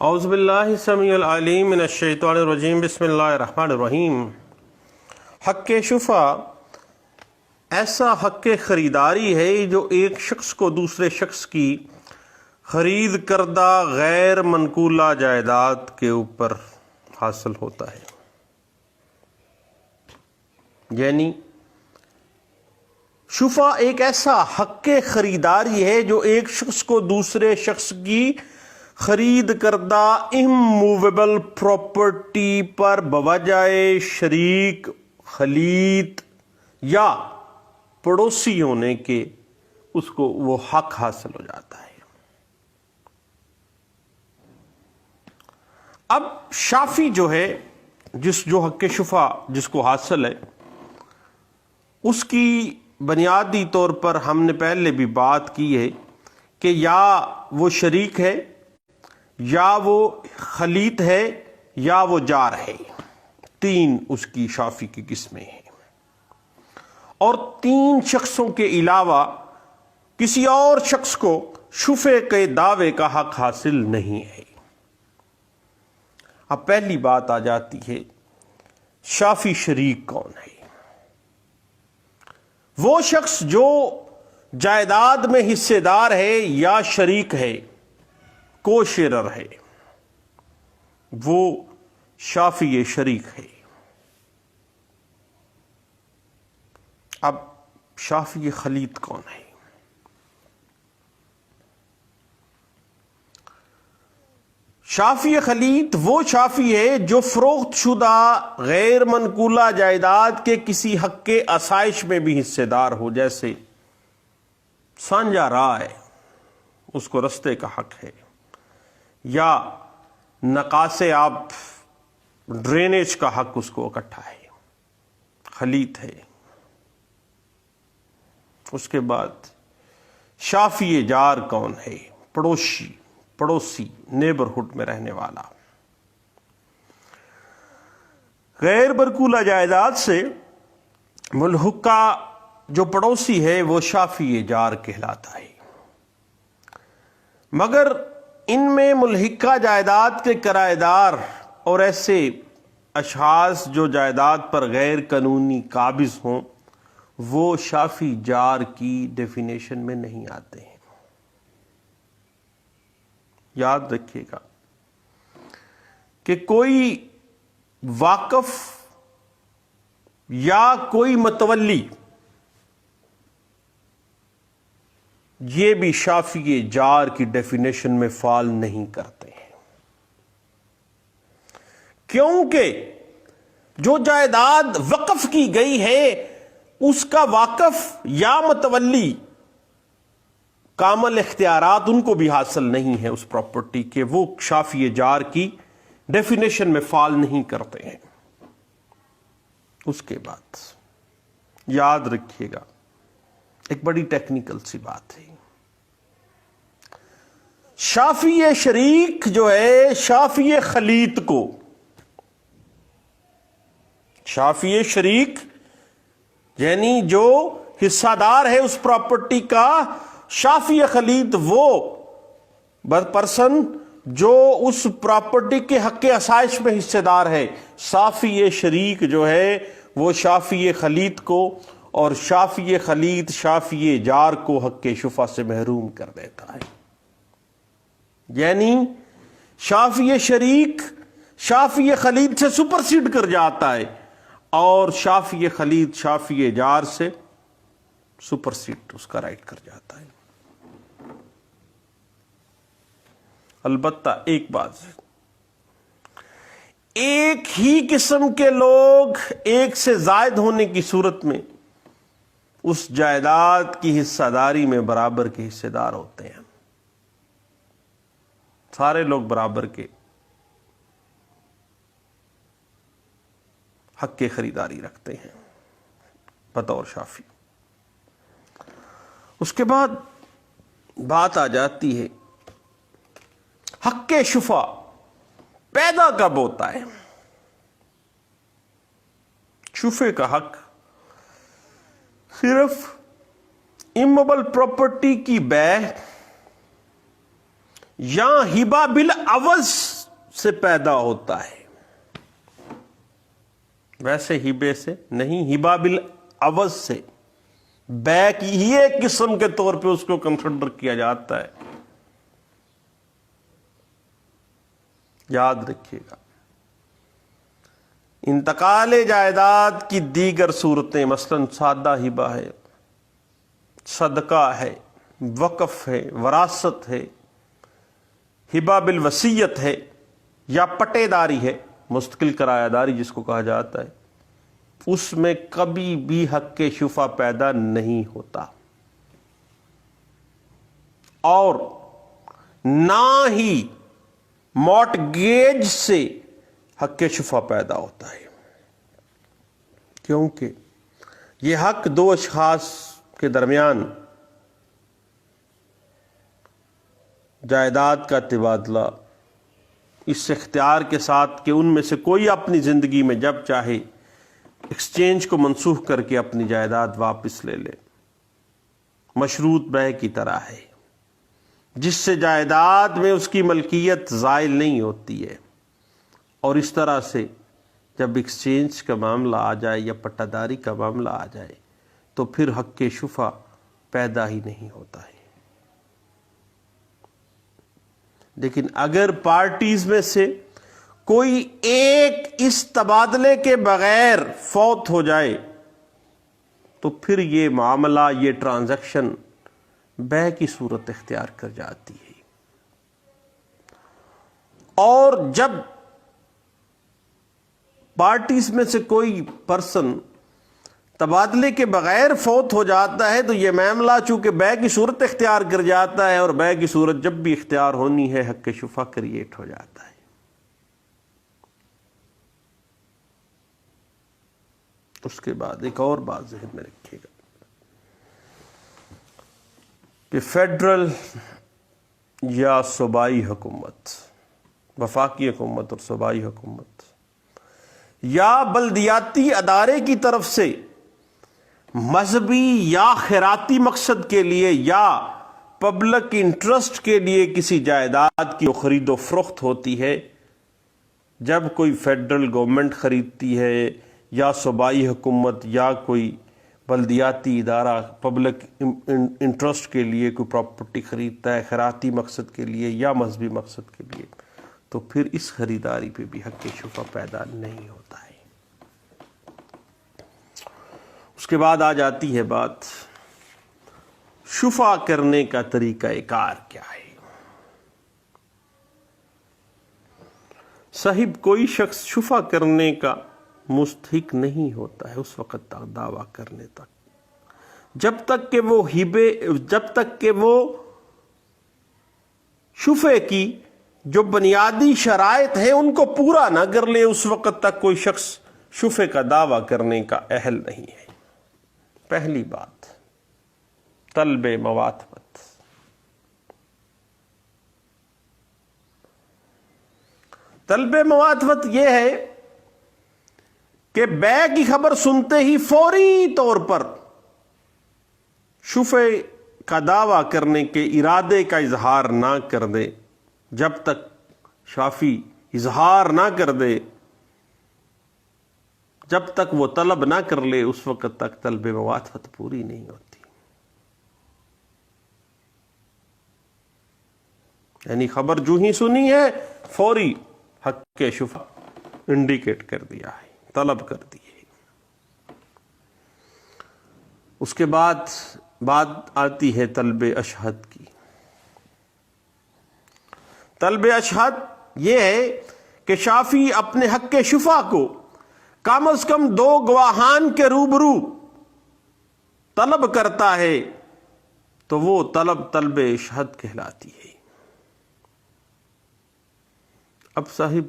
اعوذ باللہ السمیع العلیم من الشیطان الرجیم بسم اللہ الرحمن الرحیم۔ حق شفع ایسا حق خریداری ہے جو ایک شخص کو دوسرے شخص کی خرید کردہ غیر منقولہ جائیداد کے اوپر حاصل ہوتا ہے، یعنی شفع ایک ایسا حق خریداری ہے جو ایک شخص کو دوسرے شخص کی خرید کردہ اموویبل پراپرٹی پر بوجہ شریک، خلیط یا پڑوسی ہونے کے اس کو وہ حق حاصل ہو جاتا ہے۔ اب شافی جو ہے جو حق شفع جس کو حاصل ہے، اس کی بنیادی طور پر ہم نے پہلے بھی بات کی ہے کہ یا وہ شریک ہے، یا وہ خلیط ہے، یا وہ جار ہے۔ تین اس کی شافی کی قسمیں ہیں، اور تین شخصوں کے علاوہ کسی اور شخص کو شفع کے دعوے کا حق حاصل نہیں ہے۔ اب پہلی بات آ جاتی ہے، شافی شریک کون ہے؟ وہ شخص جو جائیداد میں حصے دار ہے یا شریک ہے، کو شیرر ہے، وہ شافی شریک ہے۔ اب شافی خلیط کون ہے؟ شافی خلیط وہ شافی ہے جو فروخت شدہ غیر منقولہ جائیداد کے کسی حق کے آسائش میں بھی حصے دار ہو، جیسے سانجا راہ ہے، اس کو رستے کا حق ہے، یا نکاس آب ڈرینیج کا حق اس کو اکٹھا ہے، خلیط ہے۔ اس کے بعد شافی جار کون ہے؟ پڑوسی نیبرہڈ میں رہنے والا، غیر منقولہ جائیداد سے ملحقہ جو پڑوسی ہے وہ شافی جار کہلاتا ہے، مگر ان میں ملحقہ جائیداد کے کرایہ دار اور ایسے اشخاص جو جائیداد پر غیر قانونی قابض ہوں وہ شافی جار کی ڈیفینیشن میں نہیں آتے ہیں۔ یاد رکھیے گا کہ کوئی واقف یا کوئی متولی یہ بھی شافی جار کی ڈیفینیشن میں فال نہیں کرتے ہیں، کیونکہ جو جائیداد وقف کی گئی ہے اس کا واقف یا متولی کامل اختیارات ان کو بھی حاصل نہیں ہے اس پراپرٹی کے، وہ شافی جار کی ڈیفینیشن میں فال نہیں کرتے ہیں۔ اس کے بعد یاد رکھیے گا ایک بڑی ٹیکنیکل سی بات ہے، شافی شریک جو ہے شافی خلیط کو، شافی شریک یعنی جو حصہ دار ہے اس پراپرٹی کا، شافی خلیط وہ پرسن جو اس پراپرٹی کے حق آسائش میں حصے دار ہے۔ شافی شریک جو ہے وہ شافی خلیط کو، اور شافی خلیط شافی جار کو حق شفع سے محروم کر دیتا ہے، یعنی شافی شریک شافی خلیط سے سپرسیڈ کر جاتا ہے، اور شافی خلیط شافی جار سے سپرسیڈ اس کا رائٹ کر جاتا ہے۔ البتہ ایک بات، ایک ہی قسم کے لوگ ایک سے زائد ہونے کی صورت میں اس جائیداد کی حصہ داری میں برابر کے حصے دار ہوتے ہیں۔ سارے لوگ برابر کے حق کی خریداری رکھتے ہیں بطور شافی۔ اس کے بعد بات آ جاتی ہے حق شفع پیدا کب ہوتا ہے؟ شفع کا حق صرف اموویبل پراپرٹی کی بیع یا ہبہ بالعوض سے پیدا ہوتا ہے، ویسے ہبے سے نہیں، ہبا بالعوض سے، بے کی ہی ایک قسم کے طور پہ اس کو کنسیڈر کیا جاتا ہے. یاد رکھیے گا. انتقال جائیداد کی دیگر صورتیں مثلا سادہ ہبہ ہے، صدقہ ہے، وقف ہے، وراثت ہے، ہبہ بالوصیت ہے، یا پٹے داری ہے، مستقل کرایہ داری جس کو کہا جاتا ہے، اس میں کبھی بھی حق شفع پیدا نہیں ہوتا، اور نہ ہی مارٹگیج سے حق شفع پیدا ہوتا ہے، کیونکہ یہ حق دو اشخاص کے درمیان جائیداد کا تبادلہ اس اختیار کے ساتھ کہ ان میں سے کوئی اپنی زندگی میں جب چاہے ایکسچینج کو منسوخ کر کے اپنی جائیداد واپس لے لے، مشروط بیع کی طرح ہے، جس سے جائیداد میں اس کی ملکیت زائل نہیں ہوتی ہے. اور اس طرح سے جب ایکسچینج کا معاملہ آ جائے یا پٹہ داری کا معاملہ آ جائے تو پھر حق شفع پیدا ہی نہیں ہوتا ہے. لیکن اگر پارٹیز میں سے کوئی ایک اس تبادلے کے بغیر فوت ہو جائے تو پھر یہ معاملہ، یہ ٹرانزیکشن بیع کی صورت اختیار کر جاتی ہے. اور جب پارٹیز میں سے کوئی پرسن تبادلے کے بغیر فوت ہو جاتا ہے تو یہ معاملہ چونکہ بیع کی صورت اختیار کر جاتا ہے، اور بیع کی صورت جب بھی اختیار ہونی ہے حق شفع کریٹ ہو جاتا ہے. اس کے بعد ایک اور بات ذہن میں رکھیے گا کہ فیڈرل یا صوبائی حکومت، وفاقی حکومت اور صوبائی حکومت، یا بلدیاتی ادارے کی طرف سے مذہبی یا خیراتی مقصد کے لیے یا پبلک انٹرسٹ کے لیے کسی جائیداد کی خرید و فروخت ہوتی ہے، جب کوئی فیڈرل گورنمنٹ خریدتی ہے یا صوبائی حکومت یا کوئی بلدیاتی ادارہ پبلک انٹرسٹ کے لیے کوئی پراپرٹی خریدتا ہے خیراتی مقصد کے لیے یا مذہبی مقصد کے لیے، تو پھر اس خریداری پہ بھی حق شفع پیدا نہیں ہوتا ہے. اس کے بعد آ جاتی ہے بات شفع کرنے کا طریقہ کار کیا ہے. صاحب کوئی شخص شفع کرنے کا مستحق نہیں ہوتا ہے اس وقت تک دعویٰ کرنے تک، جب تک کہ وہ شفع کی جو بنیادی شرائط ہیں ان کو پورا نہ کر لے، اس وقت تک کوئی شخص شفع کا دعویٰ کرنے کا اہل نہیں ہے. پہلی بات طلب موافقت. طلب موافقت یہ ہے کہ بیع کی خبر سنتے ہی فوری طور پر شفع کا دعویٰ کرنے کے ارادے کا اظہار نہ کر دے. جب تک شافی اظہار نہ کر دے، جب تک وہ طلب نہ کر لے، اس وقت تک طلب موافقت پوری نہیں ہوتی. یعنی خبر جو ہی سنی ہے فوری حق شفع انڈیکیٹ کر دیا ہے، طلب کر دی ہے. اس کے بعد بات آتی ہے طلب اشہد کی. طلب اشہد یہ ہے کہ شافی اپنے حق شفع کو کم از کم 2 گواہان کے روبرو طلب کرتا ہے تو وہ طلب اشہد کہلاتی ہے. اب صاحب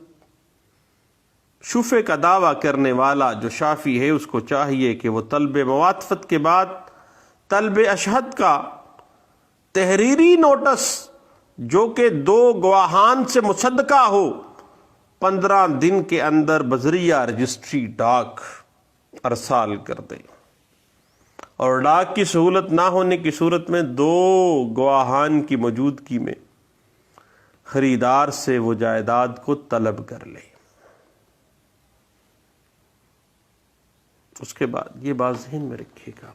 شفع کا دعویٰ کرنے والا جو شافی ہے اس کو چاہیے کہ وہ طلب موافقت کے بعد طلب اشہد کا تحریری نوٹس جو کہ 2 گواہان سے مصدقہ ہو 15 دن کے اندر بذریعہ رجسٹری ڈاک ارسال کر دے. اور ڈاک کی سہولت نہ ہونے کی صورت میں 2 گواہان کی موجودگی میں خریدار سے وہ جائیداد کو طلب کر لے۔ اس کے بعد یہ بات ذہن میں رکھیے گا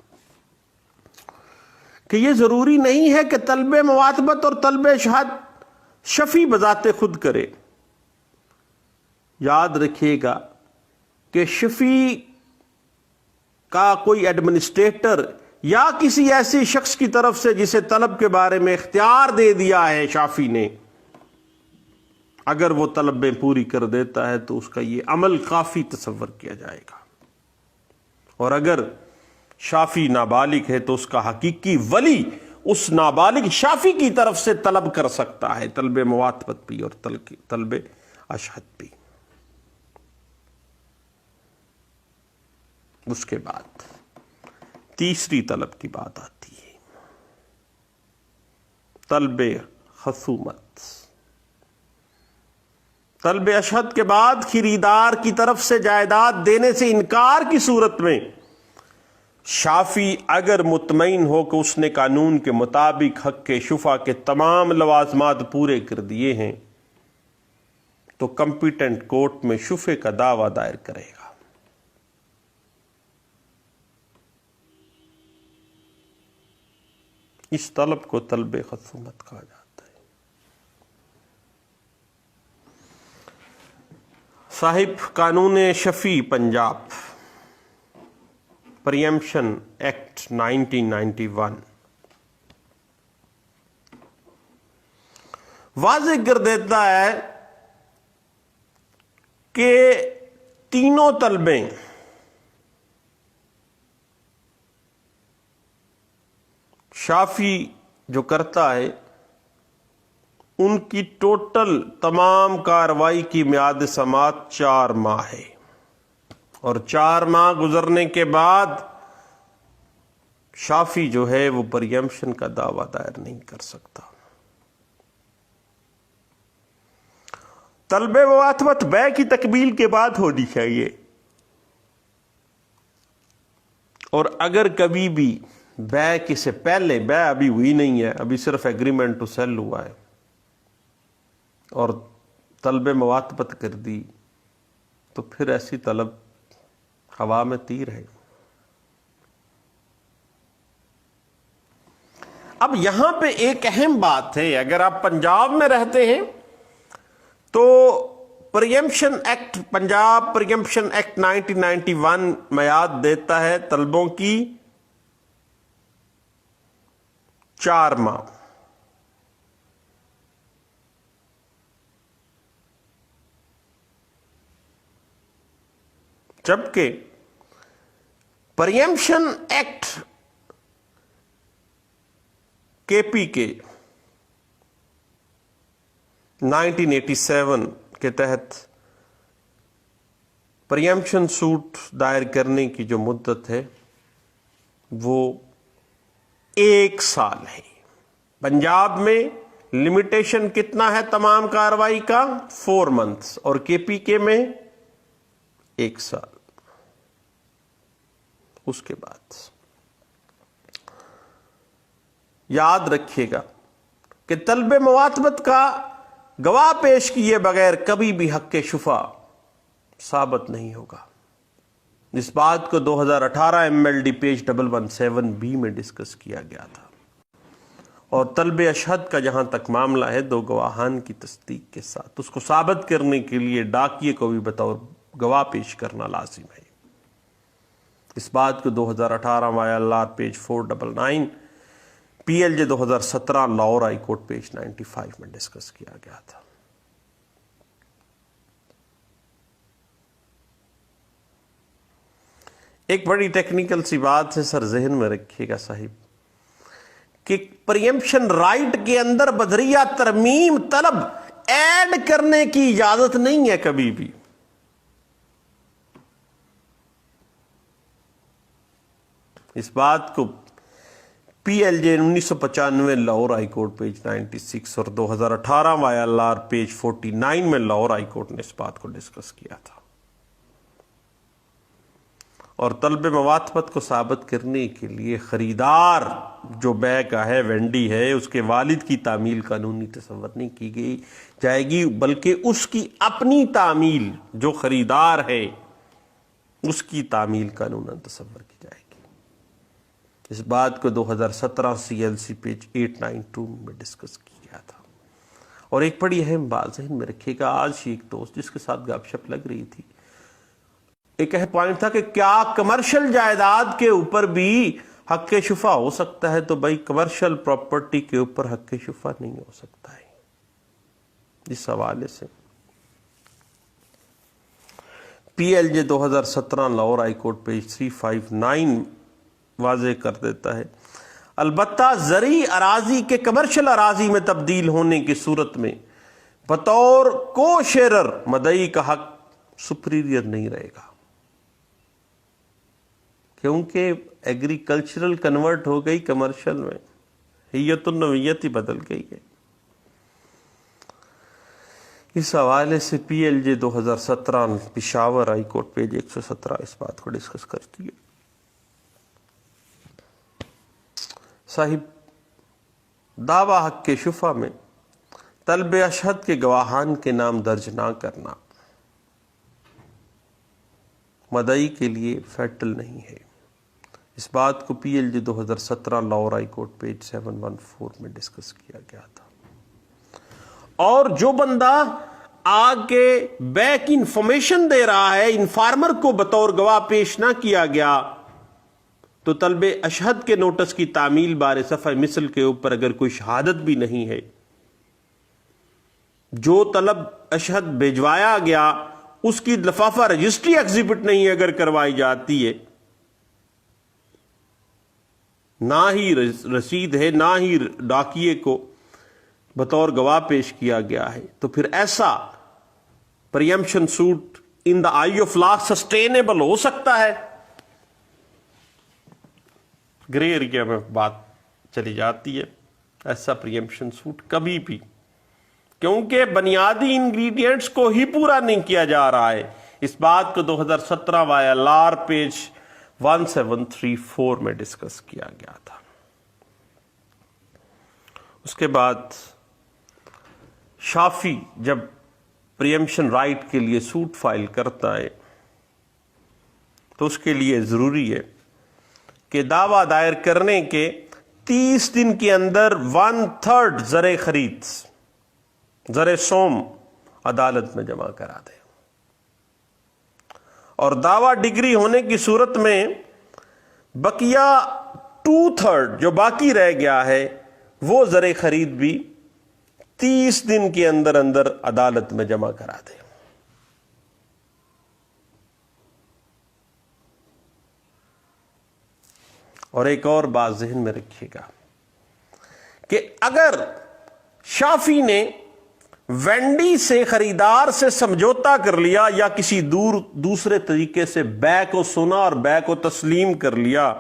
کہ یہ ضروری نہیں ہے کہ طلب مواطبت اور طلب شہادت شفیع بذات خود کرے۔ یاد رکھیے گا کہ شفیع کا کوئی ایڈمنسٹریٹر یا کسی ایسے شخص کی طرف سے جسے طلب کے بارے میں اختیار دے دیا ہے شافی نے، اگر وہ طلبیں پوری کر دیتا ہے تو اس کا یہ عمل کافی تصور کیا جائے گا، اور اگر شافی نابالغ ہے تو اس کا حقیقی ولی اس نابالغ شافی کی طرف سے طلب کر سکتا ہے، طلب مواطبت بھی اور طلب اشہد بھی۔ اس کے بعد تیسری طلب کی بات آتی ہے، طلب خصومت۔ طلب اشہد کے بعد خریدار کی طرف سے جائیداد دینے سے انکار کی صورت میں شافی اگر مطمئن ہو کہ اس نے قانون کے مطابق حق کے شفع کے تمام لوازمات پورے کر دیے ہیں تو کمپیٹنٹ کورٹ میں شفع کا دعویٰ دائر کرے گا۔ اس طلب کو طلب خصومت کہا جاتا ہے۔ صاحب قانون شفیع پنجاب پریمپشن ایکٹ 1991 واضح کر دیتا ہے کہ تینوں طلبیں شافی جو کرتا ہے ان کی ٹوٹل تمام کارروائی کی میعاد سماعت 4 ماہ ہے، اور 4 ماہ گزرنے کے بعد شافی جو ہے وہ پریمپشن کا دعویٰ دائر نہیں کر سکتا۔ طلب مواطبت بے کی تکمیل کے بعد ہونی چاہیے، اور اگر کبھی بھی بے کے سے پہلے، بے ابھی ہوئی نہیں ہے، ابھی صرف ایگریمنٹ ٹو سیل ہوا ہے، اور طلب مواطبت کر دی تو پھر ایسی طلب ہوا میں تیر ہے۔ اب یہاں پہ ایک اہم بات ہے، اگر آپ پنجاب میں رہتے ہیں تو pre-emption act, Punjab pre-emption act 1991 میعاد دیتا ہے طلبوں کی 4 ماہ، جبکہ پریمپشن ایکٹ کے پی کے 1987 کے تحت پریمپشن سوٹ دائر کرنے کی جو مدت ہے وہ 1 سال ہے۔ پنجاب میں لمیٹیشن کتنا ہے تمام کارروائی کا؟ 4 months، اور کے پی کے میں 1 سال۔ اس کے بعد یاد رکھیے گا کہ طلب مواطبت کا گواہ پیش کیے بغیر کبھی بھی حق کے شفع ثابت نہیں ہوگا۔ اس بات کو 2018 MLD پیج 117B میں ڈسکس کیا گیا تھا، اور طلب اشہد کا جہاں تک معاملہ ہے 2 گواہان کی تصدیق کے ساتھ اس کو ثابت کرنے کے لیے ڈاکیے کو بھی بطور گواہ پیش کرنا لازم ہے۔ اس بات کو 2018 YLR page 499 PLJ 2017 Lahore high court page 95 میں ڈسکس کیا گیا تھا۔ ایک بڑی ٹیکنیکل سی بات ہے، سر ذہن میں رکھیے گا صاحب، کہ پریمپشن رائٹ کے اندر بدریہ ترمیم طلب ایڈ کرنے کی اجازت نہیں ہے کبھی بھی۔ اس بات کو PLJ 1995 Lahore high court page 96 اور 2018 YLR پیج 49 میں لاہور ہائی کورٹ نے اس بات کو ڈسکس کیا تھا۔ اور طلب موافقت کو ثابت کرنے کے لیے خریدار جو بے کا ہے، وینڈی ہے، اس کے والد کی تعمیل قانونی تصور نہیں کی جائے گی، بلکہ اس کی اپنی تعمیل، جو خریدار ہے اس کی تعمیل قانوناً تصور کی جائے گی۔ اس بات کو 2017 CLC پیج 892 میں ڈسکس کیا تھا۔ اور ایک بڑی اہم بات ذہن میں رکھیے گا، آج ہی ایک دوست جس کے ساتھ گپ شپ لگ رہی تھی، ایک اہم پوائنٹ تھا کہ کیا کمرشل جائیداد کے اوپر بھی حق شفا ہو سکتا ہے؟ تو بھائی کمرشل پراپرٹی کے اوپر حق شفا نہیں ہو سکتا ہے۔ اس حوالے سے PLJ 2017 Lahore high court page 359 واضح کر دیتا ہے، البتہ زرعی اراضی کے کمرشل اراضی میں تبدیل ہونے کی صورت میں بطور کو شیرر مدعی کا حق سپیریئر نہیں رہے گا، کیونکہ ایگریکلچرل کنورٹ ہو گئی کمرشل میں، حیت النوعیت ہی بدل گئی ہے۔ اس حوالے سے PLJ 2017 Peshawar high court page 117 اس بات کو ڈسکس کرتی ہے۔ صاحب، دعویٰ حق شفا میں طلب اشہد کے گواہان کے نام درج نہ کرنا مدعی کے لیے فیٹل نہیں ہے۔ اس بات کو PLJ 2017 Lahore high court page 714 میں ڈسکس کیا گیا تھا۔ اور جو بندہ آگے بیک انفارمیشن دے رہا ہے، انفارمر کو بطور گواہ پیش نہ کیا گیا، تو طلب اشہد کے نوٹس کی تعمیل بارے صفحہ مثل کے اوپر اگر کوئی شہادت بھی نہیں ہے، جو طلب اشہد بھیجوایا گیا اس کی لفافہ رجسٹری ایگزیبٹ نہیں اگر کروائی جاتی ہے، نہ ہی رسید ہے، نہ ہی ڈاکیے کو بطور گواہ پیش کیا گیا ہے، تو پھر ایسا presumption suit in the eye of law sustainable ہو سکتا ہے؟ گرے ایریا میں بات چلی جاتی ہے، ایسا پریمپشن سوٹ کبھی بھی، کیونکہ بنیادی انگریڈینٹس کو ہی پورا نہیں کیا جا رہا ہے۔ اس بات کو 2017 YLR پیج 1734 میں ڈسکس کیا گیا تھا۔ اس کے بعد شافی جب پریمپشن رائٹ کے لیے سوٹ فائل کرتا ہے تو اس کے لیے ضروری ہے کہ دعویٰ دائر کرنے کے 30 دن کے اندر 1/3 زر خرید، زر سوم عدالت میں جمع کرا دے، اور دعویٰ ڈگری ہونے کی صورت میں بقیہ 2/3 جو باقی رہ گیا ہے وہ زر خرید بھی 30 دن کے اندر اندر عدالت میں جمع کرا دے۔ اور ایک اور بات ذہن میں رکھیے گا کہ اگر شافی نے وینڈی سے، خریدار سے سمجھوتا کر لیا یا کسی دوسرے طریقے سے بے کو سنا اور بے کو تسلیم کر لیا،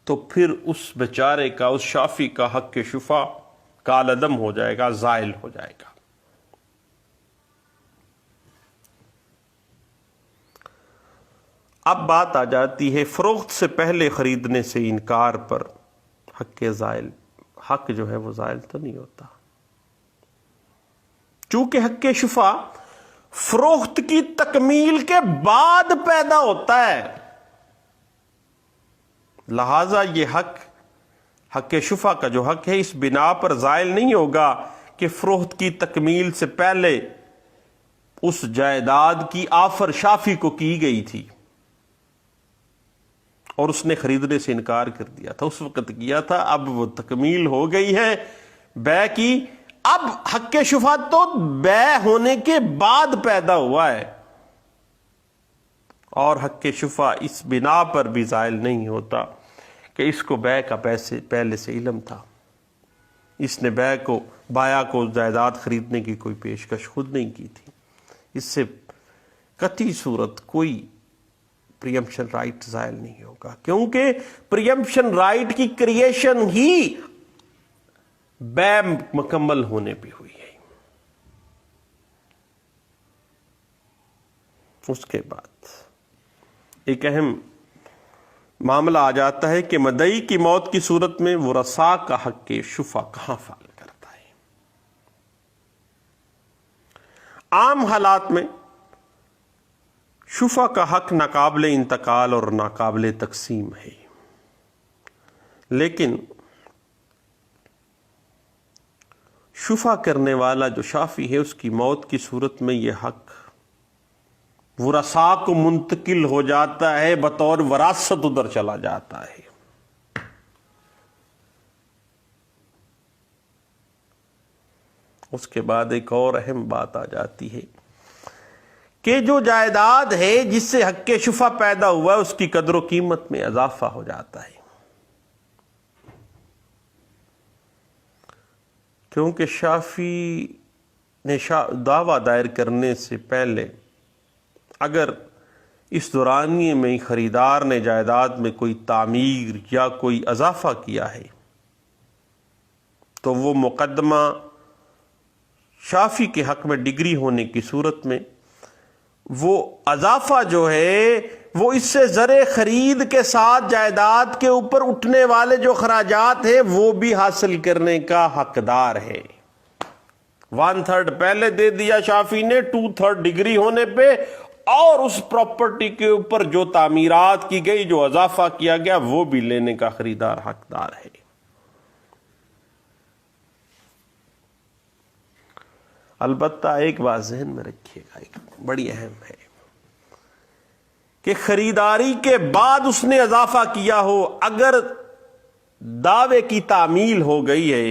تو پھر اس بیچارے کا، اس شافی کا حق شفا کالعدم ہو جائے گا، زائل ہو جائے گا۔ اب بات آ جاتی ہے فروخت سے پہلے خریدنے سے انکار پر، حق زائل، حق جو ہے وہ زائل تو نہیں ہوتا، چونکہ حق شفا فروخت کی تکمیل کے بعد پیدا ہوتا ہے، لہذا یہ حق شفا کا جو حق ہے اس بنا پر زائل نہیں ہوگا کہ فروخت کی تکمیل سے پہلے اس جائیداد کی آفر شافی کو کی گئی تھی اور اس نے خریدنے سے انکار کر دیا تھا، اس وقت کیا تھا، اب وہ تکمیل ہو گئی ہے بے کی، اب حق شفا تو بے ہونے کے بعد پیدا ہوا ہے، اور حق شفا اس بنا پر بھی زائل نہیں ہوتا کہ اس کو بے کا پہلے سے علم تھا، اس نے بے کو، بایا کو جائیداد خریدنے کی کوئی پیشکش خود نہیں کی تھی، اس سے قطعی صورت کوئی پریمپشن رائٹ زائل نہیں ہوگا، کیونکہ پریمپشن رائٹ کی کریشن ہی بے مکمل ہونے پہ ہوئی ہے۔ اس کے بعد ایک اہم معاملہ آ جاتا ہے کہ مدعی کی موت کی صورت میں ورثاء کا حق شفع کہاں فعال کرتا ہے؟ عام حالات میں شفع کا حق ناقابل انتقال اور ناقابل تقسیم ہے، لیکن شفع کرنے والا جو شافی ہے اس کی موت کی صورت میں یہ حق ورثاء کو منتقل ہو جاتا ہے، بطور وراثت ادھر چلا جاتا ہے۔ اس کے بعد ایک اور اہم بات آ جاتی ہے کہ جو جائیداد ہے جس سے حق شفع پیدا ہوا ہے اس کی قدر و قیمت میں اضافہ ہو جاتا ہے، کیونکہ شافی نے دعویٰ دائر کرنے سے پہلے اگر اس دورانیے میں خریدار نے جائیداد میں کوئی تعمیر یا کوئی اضافہ کیا ہے تو وہ مقدمہ شافی کے حق میں ڈگری ہونے کی صورت میں وہ اضافہ جو ہے وہ اس سے زر خرید کے ساتھ جائیداد کے اوپر اٹھنے والے جو خراجات ہیں وہ بھی حاصل کرنے کا حقدار ہے۔ 1/3 پہلے دے دیا شافی نے 2/3 ڈگری ہونے پہ، اور اس پراپرٹی کے اوپر جو تعمیرات کی گئی، جو اضافہ کیا گیا، وہ بھی لینے کا خریدار حقدار ہے۔ البتہ ایک بات ذہن میں رکھیے گا، ایک بڑی اہم ہے کہ خریداری کے بعد اس نے اضافہ کیا ہو، اگر دعوے کی تعمیل ہو گئی ہے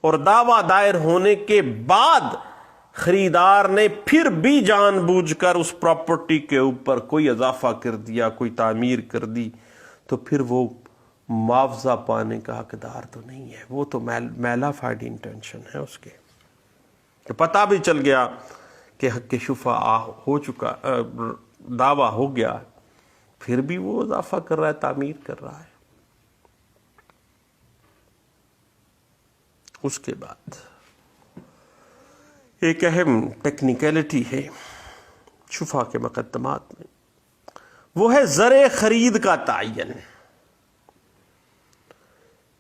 اور دعویٰ دائر ہونے کے بعد خریدار نے پھر بھی جان بوجھ کر اس پراپرٹی کے اوپر کوئی اضافہ کر دیا، کوئی تعمیر کر دی، تو پھر وہ معاوضہ پانے کا حقدار تو نہیں ہے، وہ تو میلا فائڈ انٹینشن ہے اس کے، کہ پتہ بھی چل گیا کہ حق شفع ہو چکا، دعویٰ ہو گیا، پھر بھی وہ اضافہ کر رہا ہے، تعمیر کر رہا ہے۔ اس کے بعد ایک اہم ٹیکنیکلٹی ہے شفع کے مقدمات میں، وہ ہے زر خرید کا تعین۔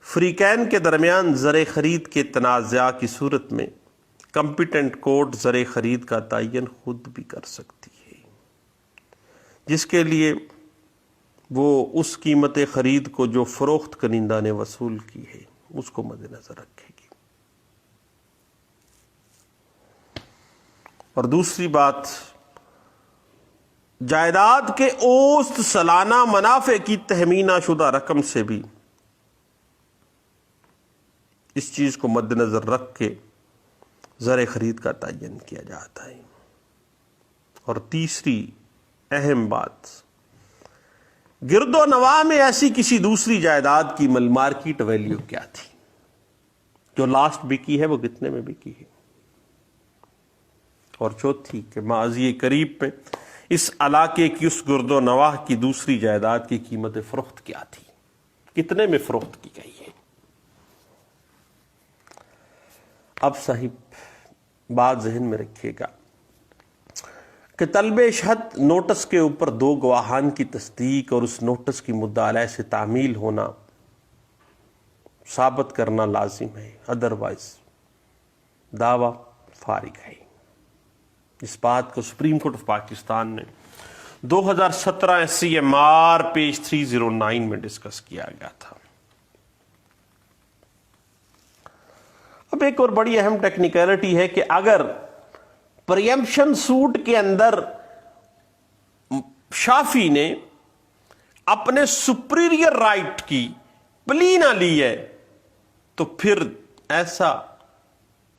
فریقین کے درمیان زر خرید کے تنازع کی صورت میں کمپیٹنٹ کورٹ زر خرید کا تعین خود بھی کر سکتی ہے، جس کے لیے وہ اس قیمت خرید کو جو فروخت کنندہ نے وصول کی ہے اس کو مد نظر رکھے گی۔ اور دوسری بات، جائیداد کے اوسط سالانہ منافع کی تخمینہ شدہ رقم سے بھی اس چیز کو مد نظر رکھ کے زر خرید کا تعین کیا جاتا ہے۔ اور تیسری اہم بات، گرد و نواح میں ایسی کسی دوسری جائیداد کی مارکیٹ ویلیو کیا تھی، جو لاسٹ بکی ہے وہ کتنے میں بکی ہے، اور چوتھی کہ ماضی قریب میں اس علاقے کی اس گرد و نواح کی دوسری جائیداد کی قیمت فروخت کیا تھی، کتنے میں فروخت کی گئی ہے۔ اب صاحب بات ذہن میں رکھیے گا کہ طلب شہد نوٹس کے اوپر 2 گواہان کی تصدیق اور اس نوٹس کی مدعا علیہ سے تعمیل ہونا ثابت کرنا لازم ہے، ادروائز دعویٰ فارغ ہے۔ اس بات کو سپریم کورٹ آف پاکستان نے 2017 SCMR پیج 309 میں ڈسکس کیا گیا تھا۔ اب ایک اور بڑی اہم ٹیکنیکلٹی ہے کہ اگر پریمپشن سوٹ کے اندر شافی نے اپنے سپریریئر رائٹ کی پلی نہ لی ہے تو پھر ایسا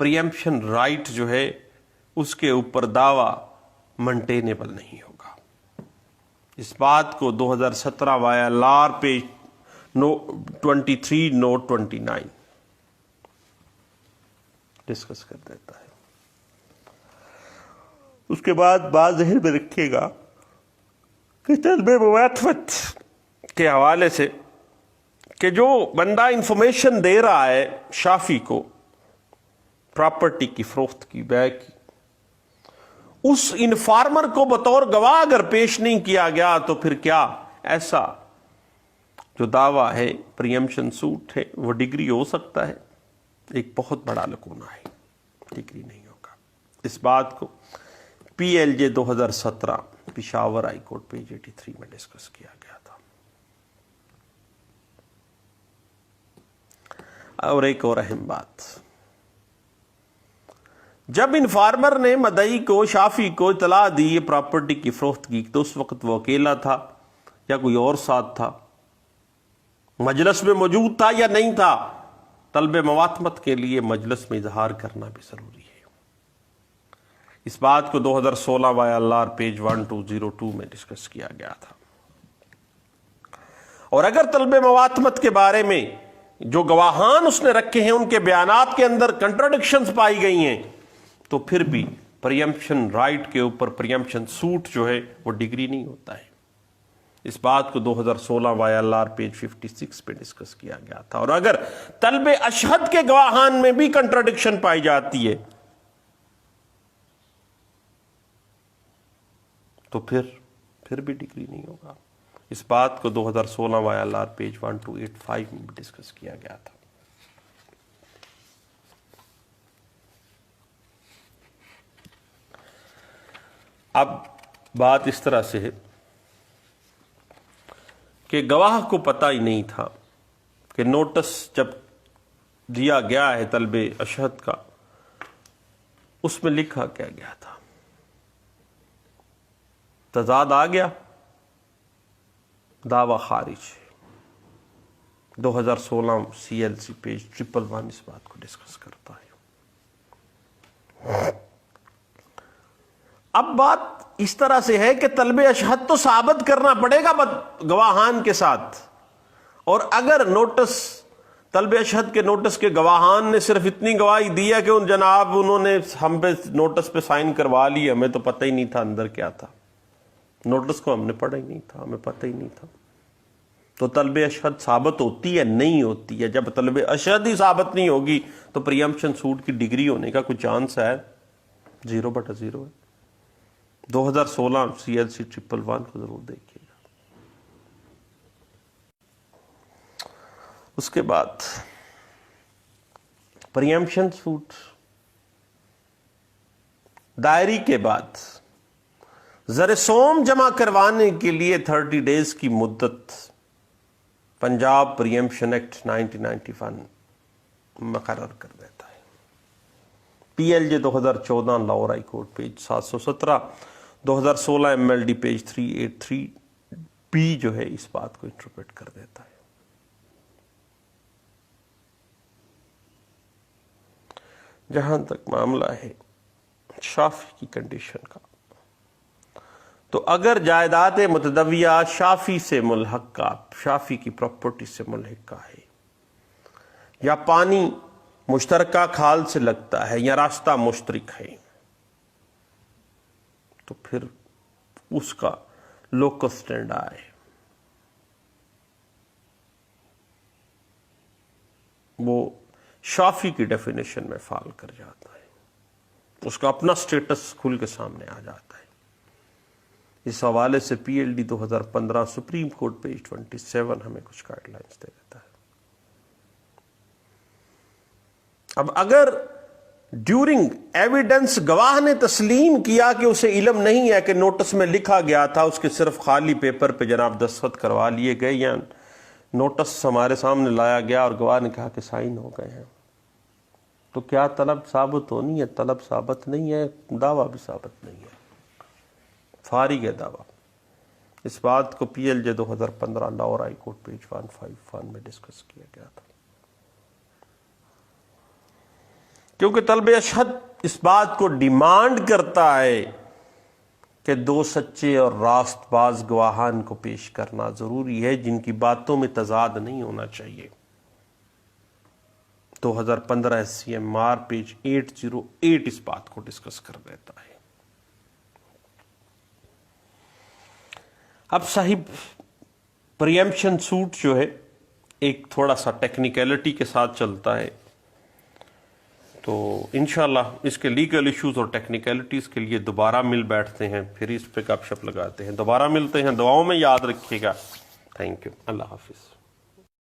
پریمپشن رائٹ جو ہے اس کے اوپر دعویٰ منٹینیبل نہیں ہوگا۔ اس بات کو 2017 YLR پیج 23 نوٹ 29 ڈسکس کر دیتا ہے۔ اس کے بعد بات ذہن میں رکھیے گا کہ طلب مماثلت کے حوالے سے کہ جو بندہ انفارمیشن دے رہا ہے شافی کو پراپرٹی کی فروخت کی، بیع کی، اس انفارمر کو بطور گواہ اگر پیش نہیں کیا گیا تو پھر کیا ایسا جو دعویٰ ہے پریمپشن سوٹ ہے وہ ڈگری ہو سکتا ہے، ایک بہت بڑا لکونہ ہے، ڈگری نہیں ہوگا۔ اس بات کو پی ایل جے 2017 پشاور ہائی کورٹ پیج 83 میں ڈسکس کیا گیا تھا۔ اور ایک اور اہم بات، جب انفارمر نے مدعی کو شافی کو اطلاع دی یہ پراپرٹی کی فروختگی، تو اس وقت وہ اکیلا تھا یا کوئی اور ساتھ تھا، مجلس میں موجود تھا یا نہیں تھا؟ طلب مواتمت کے لیے مجلس میں اظہار کرنا بھی ضروری ہے۔ اس بات کو 2016 YLR پیج 1202 میں ڈسکس کیا گیا تھا۔ اور اگر طلب مواتمت کے بارے میں جو گواہان اس نے رکھے ہیں ان کے بیانات کے اندر کنٹراڈکشنز پائی گئی ہیں، تو پھر بھی پریمپشن رائٹ کے اوپر پریمپشن سوٹ جو ہے وہ ڈگری نہیں ہوتا ہے۔ اس بات کو 2016 YLR پیج 56 پہ ڈسکس کیا گیا تھا۔ اور اگر طلب اشہد کے گواہان میں بھی کنٹراڈکشن پائی جاتی ہے تو پھر بھی ڈگری نہیں ہوگا۔ اس بات کو 2016 YLR پیج 1285 میں بھی ڈسکس کیا گیا تھا۔ اب بات اس طرح سے ہے کہ گواہ کو پتہ ہی نہیں تھا کہ نوٹس جب دیا گیا ہے طلب اشہد کا، اس میں لکھا کیا گیا تھا، تضاد آ گیا، دعویٰ خارج۔ 2016 CLC پیج 111 اس بات کو ڈسکس کرتا ہے۔ اب بات اس طرح سے ہے کہ طلب اشہد تو ثابت کرنا پڑے گا گواہان کے ساتھ، اور اگر نوٹس طلب اشہد کے نوٹس کے گواہان نے صرف اتنی گواہی دی ہے کہ انہوں نے ہم پہ نوٹس پہ سائن کروا لی، ہمیں تو پتہ ہی نہیں تھا اندر کیا تھا، نوٹس کو ہم نے پڑھا ہی نہیں تھا، ہمیں پتہ ہی نہیں تھا، تو طلب اشہد ثابت ہوتی ہے نہیں ہوتی ہے؟ جب طلب اشہد ہی ثابت نہیں ہوگی تو پریمپشن سوٹ کی ڈگری ہونے کا کوئی چانس ہے؟ 0/0 ہے۔ 2016 CLC 111 کو ضرور دیکھیے گا۔ اس کے بعد پریمپشن سوٹ دائری کے بعد زر سوم جمع کروانے کے لیے 30 ڈیز کی مدت پنجاب پریمپشن ایکٹ 1991 مقرر کر دیتا ہے۔ PLJ 2014 Lahore high court page 717، 2016 MLD page 383B جو ہے اس بات کو انٹرپریٹ کر دیتا ہے۔ جہاں تک معاملہ ہے شافی کی کنڈیشن کا، تو اگر جائیداد متداویہ شافی سے ملحقہ، شافی کی پراپرٹی سے ملحقہ ہے، یا پانی مشترکہ کھال سے لگتا ہے، یا راستہ مشترک ہے، تو پھر اس کا لوکس اسٹینڈا ہے، وہ شافی کی ڈیفینیشن میں فال کر جاتا ہے، اس کا اپنا سٹیٹس کھل کے سامنے آ جاتا ہے۔ اس حوالے سے PLD 2015 سپریم کورٹ پیج 27 ہمیں کچھ گائیڈ لائنز دے دیتا ہے۔ اب اگر ڈیورنگ ایویڈنس گواہ نے تسلیم کیا کہ اسے علم نہیں ہے کہ نوٹس میں لکھا گیا تھا، اس کے صرف خالی پیپر پہ جناب دستخط کروا لیے گئے، یا نوٹس ہمارے سامنے لایا گیا اور گواہ نے کہا کہ سائن ہو گئے ہیں، تو کیا طلب ثابت ہونی ہے؟ طلب ثابت نہیں ہے، دعویٰ بھی ثابت نہیں ہے، فارغ ہے دعویٰ۔ اس بات کو PLJ 2015 Lahore high court page 151 میں ڈسکس کیا گیا تھا۔ کیونکہ طلب اشہد اس بات کو ڈیمانڈ کرتا ہے کہ 2 سچے اور راست باز گواہان کو پیش کرنا ضروری ہے جن کی باتوں میں تضاد نہیں ہونا چاہیے۔ 2015 SCMR پیج 808 اس بات کو ڈسکس کر دیتا ہے۔ اب صاحب پریمپشن سوٹ جو ہے ایک تھوڑا سا ٹیکنیکلٹی کے ساتھ چلتا ہے، تو انشاءاللہ اس کے لیگل ایشوز اور ٹیکنیکلٹیز کے لیے دوبارہ مل بیٹھتے ہیں، پھر اس پہ گپ شپ لگاتے ہیں، دوبارہ ملتے ہیں، دعاؤں میں یاد رکھیے گا۔ تھینک یو، اللہ حافظ۔